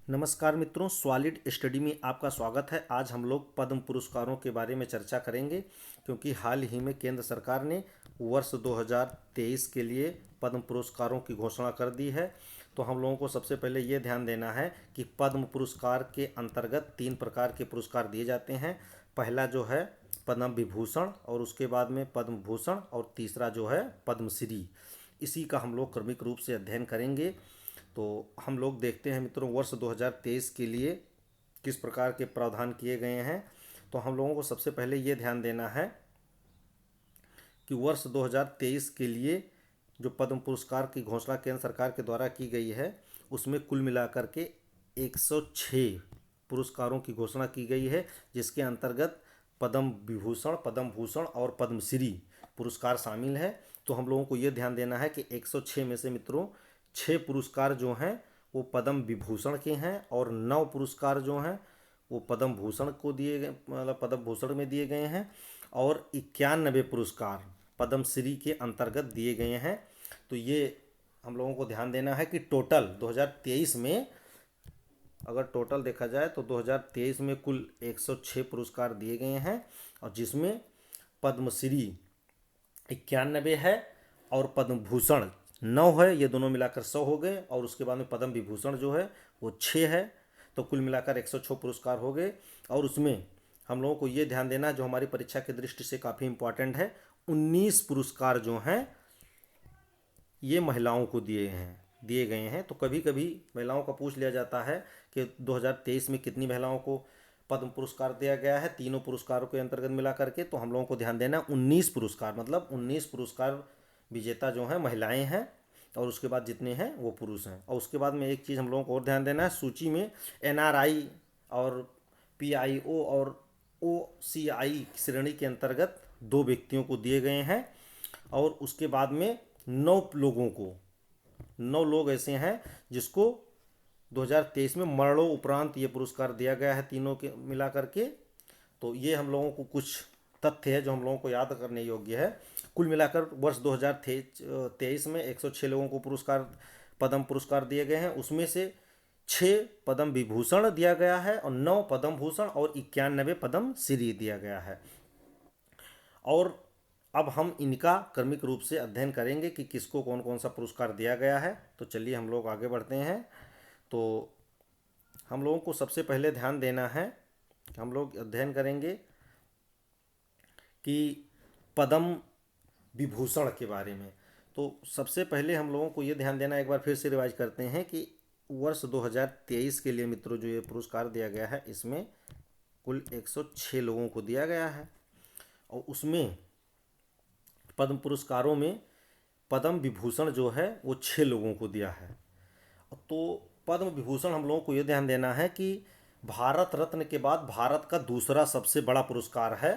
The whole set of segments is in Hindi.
नमस्कार मित्रों, सॉलिड स्टडी में आपका स्वागत है। आज हम लोग पद्म पुरस्कारों के बारे में चर्चा करेंगे, क्योंकि हाल ही में केंद्र सरकार ने वर्ष 2023 के लिए पद्म पुरस्कारों की घोषणा कर दी है। तो हम लोगों को सबसे पहले ये ध्यान देना है कि पद्म पुरस्कार के अंतर्गत 3 प्रकार के पुरस्कार दिए जाते हैं। पहला जो है पद्म विभूषण, और उसके बाद में पद्म भूषण, और तीसरा जो है पद्मश्री। इसी का हम लोग क्रमिक रूप से अध्ययन करेंगे। तो हम लोग देखते हैं मित्रों, वर्ष 2023 के लिए किस प्रकार के प्रावधान किए गए हैं। तो हम लोगों को सबसे पहले ये ध्यान देना है कि वर्ष 2023 के लिए जो पद्म पुरस्कार की घोषणा केंद्र सरकार के द्वारा की गई है, उसमें कुल मिलाकर के 106 पुरस्कारों की घोषणा की गई है, जिसके अंतर्गत पद्म विभूषण, पद्म भूषण और पद्मश्री पुरस्कार शामिल है। तो हम लोगों को ये ध्यान देना है कि 106 में से मित्रों 6 पुरस्कार जो हैं वो पद्म विभूषण के हैं, और 9 पुरस्कार जो हैं वो पद्म भूषण को दिए गए, मतलब पद्म भूषण में दिए गए हैं, और 91 पुरस्कार पद्मश्री के अंतर्गत दिए गए हैं। तो ये हम लोगों को ध्यान देना है कि टोटल 2023 में, अगर टोटल देखा जाए तो 2023 में कुल 106 पुरस्कार दिए गए हैं, और जिसमें पद्मश्री 91 है और पद्म भूषण 9 है। ये दोनों मिलाकर 100 हो गए, और उसके बाद में पद्म विभूषण जो है वो 6 है। तो कुल मिलाकर 106 पुरस्कार हो गए। और उसमें हम लोगों को ये ध्यान देना, जो हमारी परीक्षा की दृष्टि से काफ़ी इम्पॉर्टेंट है, 19 पुरस्कार जो हैं ये महिलाओं को दिए गए हैं। तो कभी कभी महिलाओं का पूछ लिया जाता है कि 2023 में कितनी महिलाओं को पद्म पुरस्कार दिया गया है, तीनों पुरस्कारों के अंतर्गत मिला करके। तो हम लोगों को ध्यान देना 19 पुरस्कार, मतलब 19 पुरस्कार विजेता जो हैं महिलाएं हैं, और उसके बाद जितने हैं वो पुरुष हैं। और उसके बाद में एक चीज़ हम लोगों को और ध्यान देना है, सूची में एनआरआई और पीआईओ और ओसीआई श्रेणी के अंतर्गत 2 व्यक्तियों को दिए गए हैं, और उसके बाद में 9 लोग ऐसे हैं जिसको 2023 में मरणोपरांत ये पुरस्कार दिया गया है, तीनों के मिला करके। तो ये हम लोगों को कुछ तथ्य है जो हम लोगों को याद करने योग्य है। कुल मिलाकर वर्ष 2023 में 106 लोगों को पद्म पुरस्कार दिए गए हैं। उसमें से 6 पद्म विभूषण दिया गया है, और 9 पद्म भूषण, और 91 पद्मश्री दिया गया है। और अब हम इनका क्रमिक रूप से अध्ययन करेंगे कि किसको कौन कौन सा पुरस्कार दिया गया है। तो चलिए हम लोग आगे बढ़ते हैं। तो हम लोगों को सबसे पहले ध्यान देना है, हम लोग अध्ययन करेंगे कि पद्म विभूषण के बारे में। तो सबसे पहले हम लोगों को ये ध्यान देना, एक बार फिर से रिवाइज करते हैं कि वर्ष 2023 के लिए मित्रों जो ये पुरस्कार दिया गया है, इसमें कुल 106 लोगों को दिया गया है। और उसमें पद्म पुरस्कारों में पद्म विभूषण जो है वो 6 लोगों को दिया है। तो पद्म विभूषण हम लोगों को ये ध्यान देना है कि भारत रत्न के बाद भारत का दूसरा सबसे बड़ा पुरस्कार है।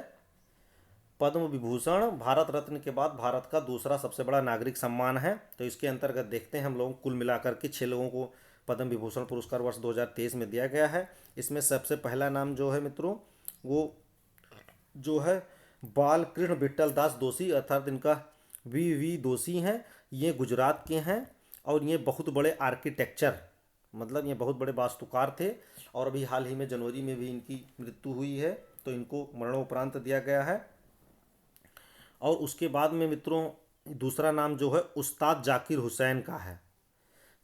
पद्म विभूषण भारत रत्न के बाद भारत का दूसरा सबसे बड़ा नागरिक सम्मान है। तो इसके अंतर्गत देखते हैं हम लोग, कुल मिलाकर के 6 लोगों को पद्म विभूषण पुरस्कार वर्ष 2023 में दिया गया है। इसमें सबसे पहला नाम जो है मित्रों, वो जो है बालकृष्ण विट्ठल दास दोषी, अर्थात इनका वी दोषी हैं। ये गुजरात के हैं, और ये बहुत बड़े आर्किटेक्चर, मतलब ये बहुत बड़े वास्तुकार थे, और अभी हाल ही में जनवरी में भी इनकी मृत्यु हुई है। तो इनको मरणोपरांत दिया गया है। और उसके बाद में मित्रों दूसरा नाम जो है उस्ताद जाकिर हुसैन का है।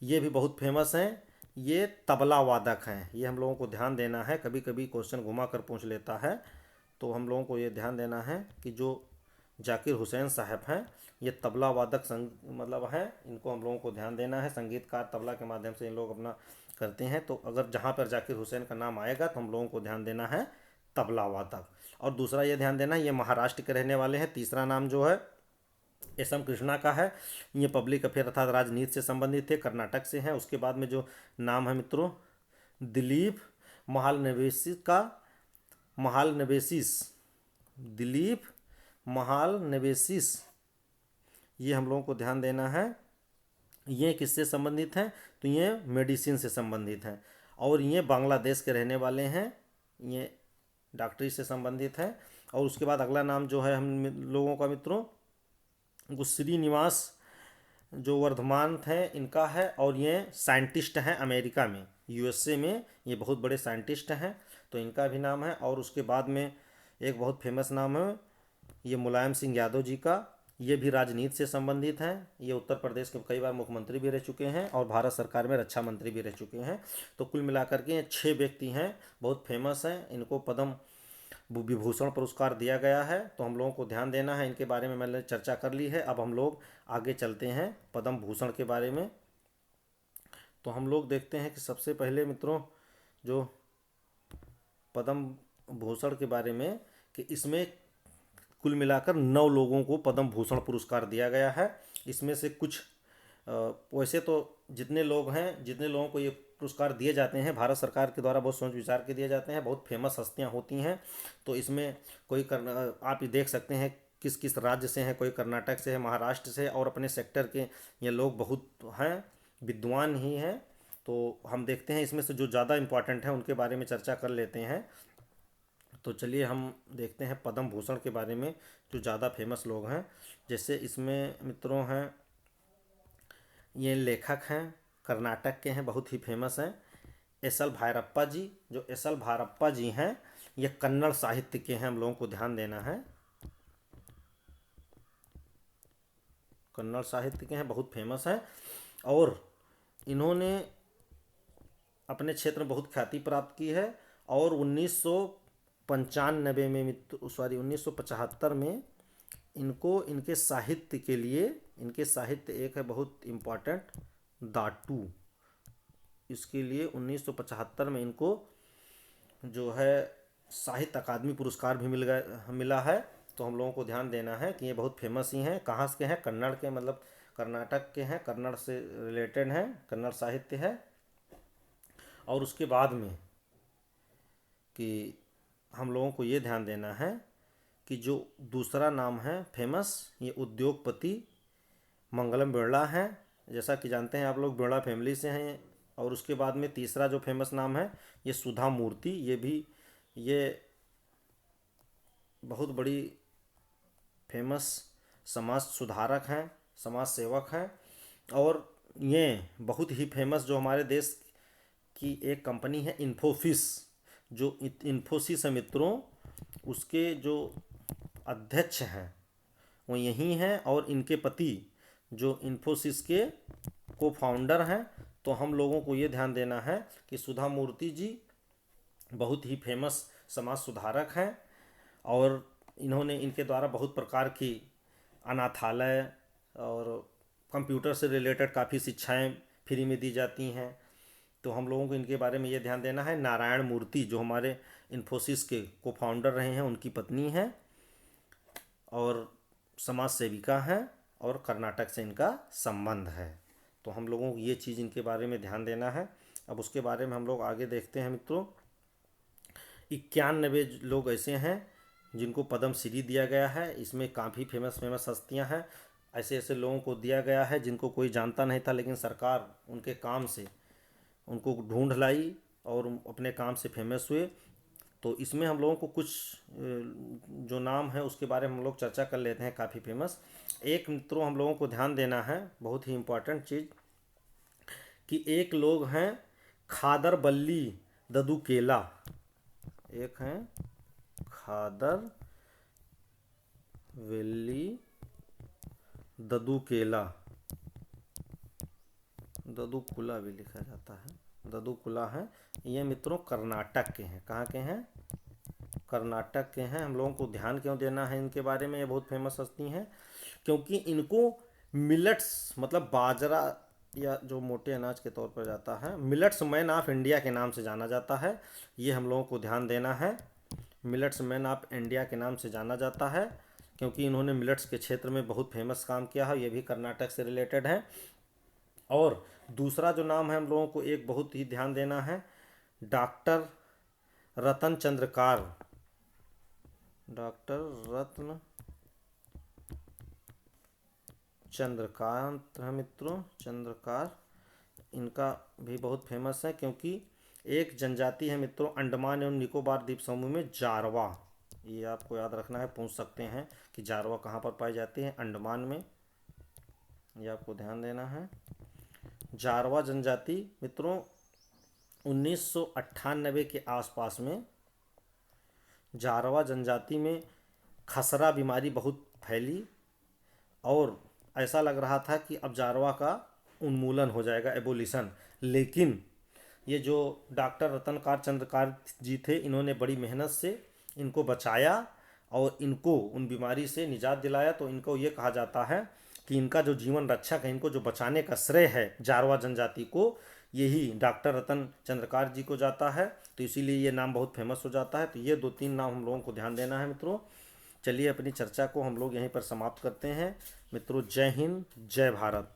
ये भी बहुत फेमस हैं, ये तबला वादक हैं। ये हम लोगों को ध्यान देना है, कभी कभी क्वेश्चन घुमा कर पूछ लेता है। तो हम लोगों को ये ध्यान देना है कि जो जाकिर हुसैन साहब हैं, ये तबला वादक मतलब हैं, इनको हम लोगों को ध्यान देना है। संगीतकार, तबला के माध्यम से इन लोग अपना करते हैं। तो अगर जहाँ पर जाकिर हुसैन का नाम आएगा तो हम लोगों को ध्यान देना है तबला वादक। और दूसरा ये ध्यान देना, ये महाराष्ट्र के रहने वाले हैं। तीसरा नाम जो है एस एम कृष्णा का है। ये पब्लिक अफेयर अर्थात राजनीति से संबंधित थे, कर्नाटक से हैं। उसके बाद में जो नाम है मित्रों, दिलीप महालनोबिस का, दिलीप महालनोबिस, ये हम लोगों को ध्यान देना है। ये किससे संबंधित हैं? तो ये मेडिसिन से संबंधित हैं, और ये बांग्लादेश के रहने वाले हैं। ये डॉक्टरी से संबंधित हैं। और उसके बाद अगला नाम जो है हम लोगों का मित्रों, वो श्रीनिवास जो वर्धमान थे इनका है, और ये साइंटिस्ट हैं अमेरिका में। यूएसए में ये बहुत बड़े साइंटिस्ट हैं, तो इनका भी नाम है। और उसके बाद में एक बहुत फेमस नाम है ये मुलायम सिंह यादव जी का। ये भी राजनीति से संबंधित हैं। ये उत्तर प्रदेश के कई बार मुख्यमंत्री भी रह चुके हैं और भारत सरकार में रक्षा मंत्री भी रह चुके हैं। तो कुल मिलाकर के ये 6 व्यक्ति हैं, बहुत फेमस हैं। इनको पद्म विभूषण पुरस्कार दिया गया है, तो हम लोगों को ध्यान देना है। इनके बारे में मैंने चर्चा कर ली है। अब हम लोग आगे चलते हैं पद्म भूषण के बारे में। तो हम लोग देखते हैं कि सबसे पहले मित्रों जो पद्म भूषण के बारे में, कि इसमें कुल मिलाकर 9 लोगों को पद्म भूषण पुरस्कार दिया गया है। इसमें से कुछ वैसे तो जितने लोग हैं, जितने लोगों को ये पुरस्कार दिए जाते हैं भारत सरकार के द्वारा बहुत सोच विचार के दिए जाते हैं, बहुत फेमस हस्तियां होती हैं। तो इसमें कोई आप ये देख सकते हैं किस किस राज्य से हैं। कोई कर्नाटक से है, महाराष्ट्र से, और अपने सेक्टर के ये लोग बहुत हैं, विद्वान ही हैं। तो हम देखते हैं इसमें से जो ज़्यादा इम्पोर्टेंट है उनके बारे में चर्चा कर लेते हैं। तो चलिए हम देखते हैं पद्म भूषण के बारे में जो ज़्यादा फेमस लोग हैं। जैसे इसमें मित्रों हैं, ये लेखक हैं, कर्नाटक के हैं, बहुत ही फेमस हैं, एस एल भैरप्पा जी। जो एस एल भैरप्पा जी हैं ये कन्नड़ साहित्य के हैं, हम लोगों को ध्यान देना है। कन्नड़ साहित्य के हैं, बहुत फेमस हैं। और इन्होंने अपने क्षेत्र में बहुत ख्याति प्राप्त की है। और 1995 में 1975 में इनको इनके साहित्य के लिए, इनके साहित्य एक है बहुत इम्पॉर्टेंट, दाटू, इसके लिए 1975 में इनको जो है साहित्य अकादमी पुरस्कार भी मिला है। तो हम लोगों को ध्यान देना है कि ये बहुत फेमस ही हैं। कहाँ के हैं? कन्नड़ के, मतलब कर्नाटक के हैं, कन्नड़ से रिलेटेड हैं, कन्नड़ साहित्य है। और उसके बाद में कि हम लोगों को ये ध्यान देना है कि जो दूसरा नाम है फेमस, ये उद्योगपति मंगलम बिरला हैं। जैसा कि जानते हैं आप लोग, बिरला फैमिली से हैं। और उसके बाद में तीसरा जो फेमस नाम है ये सुधा मूर्ति। ये बहुत बड़ी फेमस समाज सुधारक हैं, समाज सेवक हैं। और ये बहुत ही फेमस जो हमारे देश की एक कंपनी है इन्फोसिस, जो इन्फोसिस है मित्रों, उसके जो अध्यक्ष हैं वो यही हैं। और इनके पति जो इन्फोसिस के को फाउंडर हैं। तो हम लोगों को ये ध्यान देना है कि सुधा मूर्ति जी बहुत ही फेमस समाज सुधारक हैं। और इन्होंने, इनके द्वारा बहुत प्रकार की अनाथालय और कंप्यूटर से रिलेटेड काफ़ी शिक्षाएं फ्री में दी जाती हैं। तो हम लोगों को इनके बारे में ये ध्यान देना है। नारायण मूर्ति जो हमारे इन्फोसिस के को फाउंडर रहे हैं, उनकी पत्नी हैं और समाज सेविका हैं, और कर्नाटक से इनका संबंध है। तो हम लोगों को ये चीज़ इनके बारे में ध्यान देना है। अब उसके बारे में हम लोग आगे देखते हैं मित्रों। 91 लोग ऐसे हैं जिनको पद्मश्री दिया गया है। इसमें काफ़ी फेमस फेमस हस्तियां हैं। ऐसे ऐसे लोगों को दिया गया है जिनको कोई जानता नहीं था, लेकिन सरकार उनके काम से उनको ढूंढ लाई और अपने काम से फेमस हुए। तो इसमें हम लोगों को कुछ जो नाम है उसके बारे में हम लोग चर्चा कर लेते हैं, काफ़ी फेमस। एक मित्रों हम लोगों को ध्यान देना है, बहुत ही इम्पोर्टेंट चीज़, कि एक लोग हैं खादर बल्ली ददुकेला। एक हैं खादर वेली ददुकेला, ददुकुला भी लिखा जाता है, ददुकुला है। ये मित्रों कर्नाटक के हैं। कहाँ के हैं? कर्नाटक के हैं। हम लोगों को ध्यान क्यों देना है इनके बारे में? ये बहुत फेमस हस्ती हैं क्योंकि इनको मिलेट्स, मतलब बाजरा या जो मोटे अनाज के तौर पर जाता है, मिलेट्स मैन ऑफ इंडिया के नाम से जाना जाता है। ये हम लोगों को ध्यान देना है। मिलेट्स मैन ऑफ इंडिया के नाम से जाना जाता है क्योंकि इन्होंने मिलेट्स के क्षेत्र में बहुत फेमस काम किया है। ये भी कर्नाटक से रिलेटेड है। और दूसरा जो नाम है हम लोगों को एक बहुत ही ध्यान देना है, डॉक्टर रतन चंद्रकार। डॉक्टर रत्न चंद्रकांत है मित्रों, चंद्रकार। इनका भी बहुत फेमस है क्योंकि एक जनजाति है मित्रों अंडमान एवं निकोबार द्वीप समूह में, जारवा। ये आपको याद रखना है, पूछ सकते हैं कि जारवा कहाँ पर पाई जाती है? अंडमान में। ये आपको ध्यान देना है। जारवा जनजाति मित्रों 1998 के आसपास में जारवा जनजाति में खसरा बीमारी बहुत फैली और ऐसा लग रहा था कि अब जारवा का उन्मूलन हो जाएगा, एबोलिशन। लेकिन ये जो डॉक्टर रतनकार चंद्रकार जी थे, इन्होंने बड़ी मेहनत से इनको बचाया और इनको उन बीमारी से निजात दिलाया। तो इनको ये कहा जाता है कि इनका जो जीवन रक्षक है, इनको जो बचाने का श्रेय है जारवा जनजाति को, यही डॉक्टर रतन चंद्रकार जी को जाता है। तो इसीलिए ये नाम बहुत फेमस हो जाता है। तो ये 2-3 नाम हम लोगों को ध्यान देना है मित्रों। चलिए अपनी चर्चा को हम लोग यहीं पर समाप्त करते हैं मित्रों। जय हिंद, जय भारत।